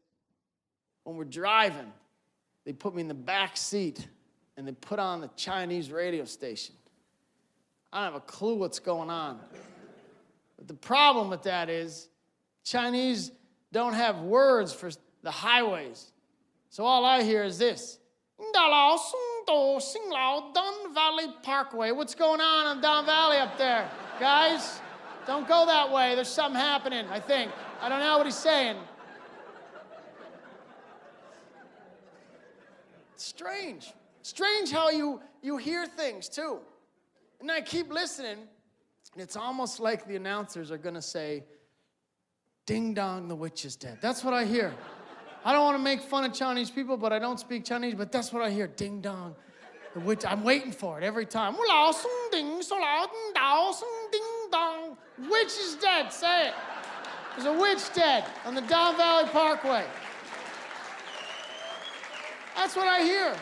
When we're driving, they put me in the back seat and they put on the Chinese radio station. I don't have a clue what's going on. But the problem with that is Chinese don't have words for the highways. So all I hear is this. Dun Valley Parkway. What's going on Don Valley up there? Guys, don't go that way. There's something happening, I think. I don't know what he's saying. It's strange. Strange how you hear things, too. And I keep listening, and it's almost like the announcers are going to say, ding dong, the witch is dead. That's what I hear. I don't want to make fun of Chinese people, but I don't speak Chinese, but that's what I hear, ding dong. The witch, I'm waiting for it every time. Witch is dead, say it. There's a witch dead on the Don Valley Parkway. That's what I hear.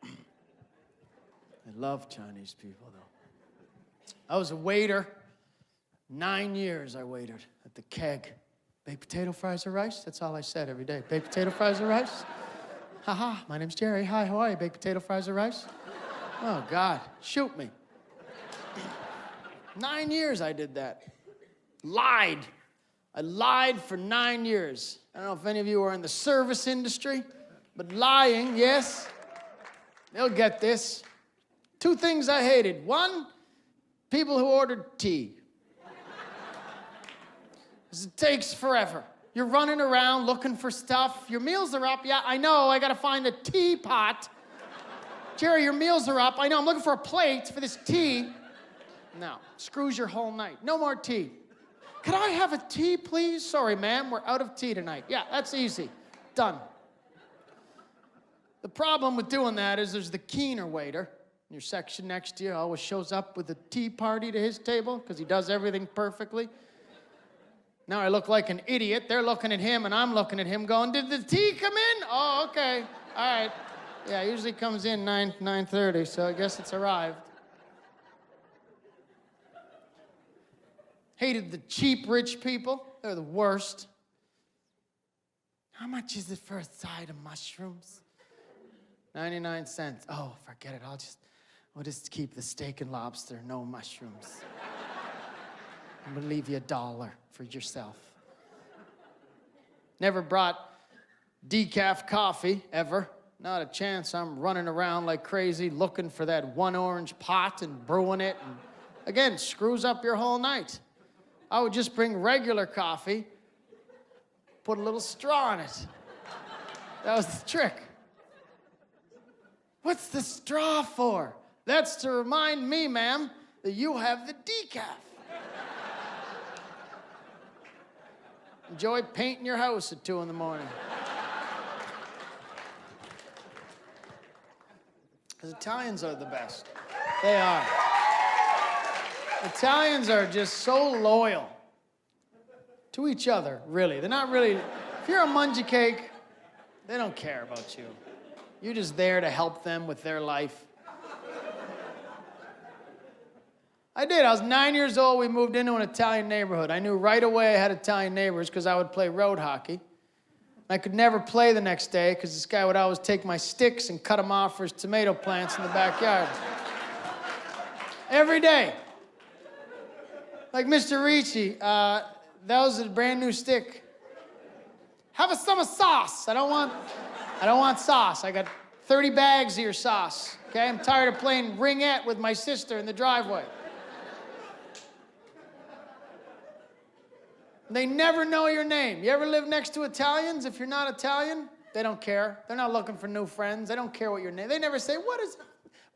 I love Chinese people, though. I was a waiter. 9 years I waited at the Keg. Baked potato, fries, or rice? That's all I said every day. Baked potato, fries, or rice? Ha, my name's Gerry. Hi, how are you? Baked potato, fries, or rice? Oh, God, shoot me. 9 years I did that. Lied. I lied for 9 years. I don't know if any of you are in the service industry, but lying, yes, they'll get this. 2 things I hated. 1, people who ordered tea. It takes forever. You're running around looking for stuff. Your meals are up. Yeah, I know. I got to find a teapot. Gerry, your meals are up. I know. I'm looking for a plate for this tea. No. Screws your whole night. No more tea. Could I have a tea, please? Sorry, ma'am. We're out of tea tonight. Yeah, that's easy. Done. The problem with doing that is there's the keener waiter in your section next to you. Always shows up with a tea party to his table because he does everything perfectly. Now I look like an idiot. They're looking at him, and I'm looking at him going, did the tea come in? Oh, okay. All right. Yeah, it usually comes in 9:30, so I guess it's arrived. Hated the cheap rich people. They're the worst. How much is it for a side of mushrooms? 99 cents. Oh, forget it. We'll just keep the steak and lobster, no mushrooms. I'm gonna leave you $1 for yourself. Never brought decaf coffee, ever. Not a chance. I'm running around like crazy looking for that one orange pot and brewing it. And again, screws up your whole night. I would just bring regular coffee, put a little straw in it. That was the trick. What's the straw for? That's to remind me, ma'am, that you have the decaf. Enjoy painting your house at 2 in the morning. Because Italians are the best. They are. Italians are just so loyal to each other, really. They're not really, if you're a mungie cake, they don't care about you. You're just there to help them with their life. I was 9 years old, we moved into an Italian neighborhood. I knew right away I had Italian neighbors because I would play road hockey. I could never play the next day because this guy would always take my sticks and cut them off for his tomato plants in the backyard. Every day. Like, Mr. Ricci, that was a brand new stick. Have some sauce. I don't want sauce. I got 30 bags of your sauce, okay? I'm tired of playing ringette with my sister in the driveway. They never know your name. You ever live next to Italians? If you're not Italian, they don't care. They're not looking for new friends. They don't care what your name. They never say, what is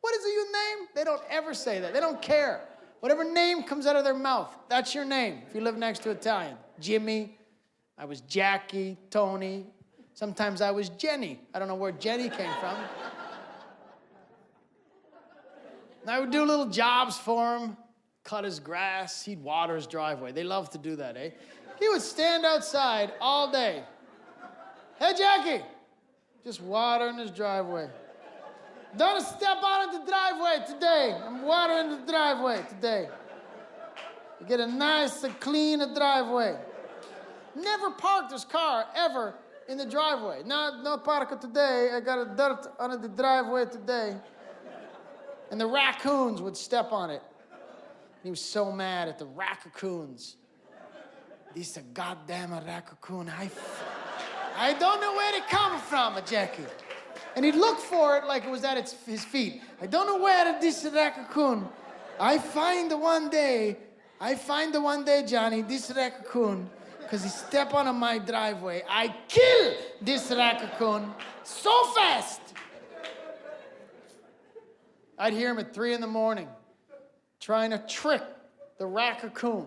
your name? They don't ever say that. They don't care. Whatever name comes out of their mouth, that's your name if you live next to Italian. Jimmy, I was Jackie, Tony. Sometimes I was Jenny. I don't know where Jenny came from. And I would do little jobs for him, cut his grass, he'd water his driveway. They love to do that, eh? He would stand outside all day. Hey, Jackie, just watering his driveway. Don't step out of the driveway today. I'm watering the driveway today. You get a nice and clean driveway. Never parked his car ever in the driveway. No park today. I got a dirt under the driveway today. And the raccoons would step on it. He was so mad at the raccoons. These are goddamn raccoon. I don't know where they come from, Jackie. And he'd look for it like it was at his feet. I don't know where this raccoon. I find the one day, Johnny, this raccoon, because he stepped on my driveway. I kill this raccoon so fast. I'd hear him at 3 in the morning trying to trick the raccoon.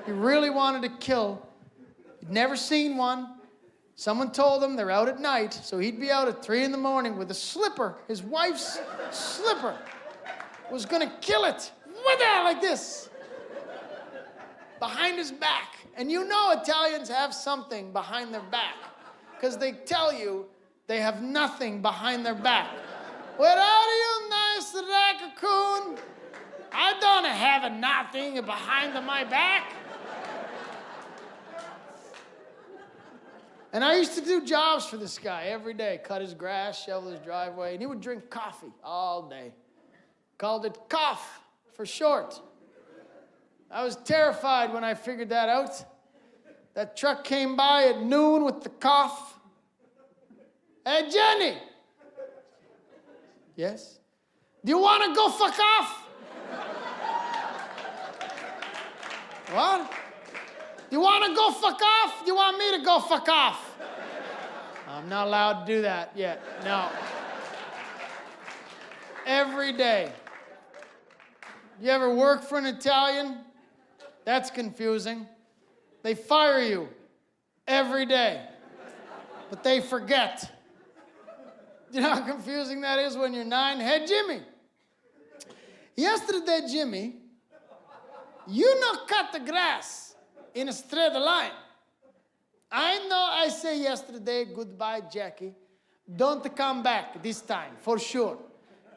He really wanted to kill. He'd never seen one. Someone told him they're out at night, so he'd be out at 3 in the morning with a slipper. His wife's slipper was gonna kill it. With that, like this. Behind his back. And you know Italians have something behind their back, because they tell you they have nothing behind their back. Where are you, nice raccoon? I don't have nothing behind my back. And I used to do jobs for this guy every day. Cut his grass, shovel his driveway, and he would drink coffee all day. Called it cough for short. I was terrified when I figured that out. That truck came by at noon with the cough. Hey, Jenny. Yes? Do you want to go fuck off? What? You want to go fuck off? Do you want me to go fuck off? I'm not allowed to do that yet. No. Every day. You ever work for an Italian? That's confusing. They fire you every day, but they forget. You know how confusing that is when you're 9? Hey, Jimmy. Yesterday, Jimmy, you not cut the grass. in a straight line. I know I say yesterday, goodbye, Jackie. Don't come back this time, for sure.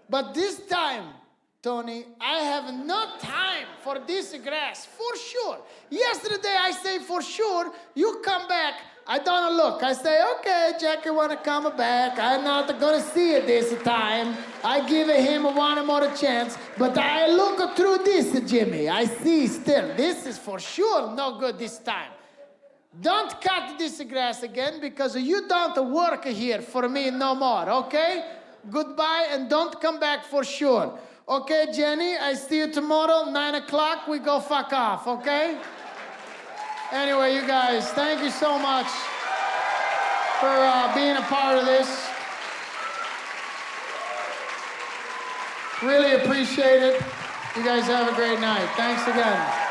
But this time, Tony, I have no time for this grass, for sure. Yesterday I say for sure, you come back. I don't look. I say, okay, Jackie wanna come back. I'm not gonna see it this time. I give him one more chance. But I look through this, Jimmy. I see still. This is for sure no good this time. Don't cut this grass again because you don't work here for me no more, okay? Goodbye and don't come back for sure. Okay, Jenny, I see you tomorrow, 9 o'clock, we go fuck off, okay? Anyway, you guys, thank you so much for being a part of this. Really appreciate it. You guys have a great night. Thanks again.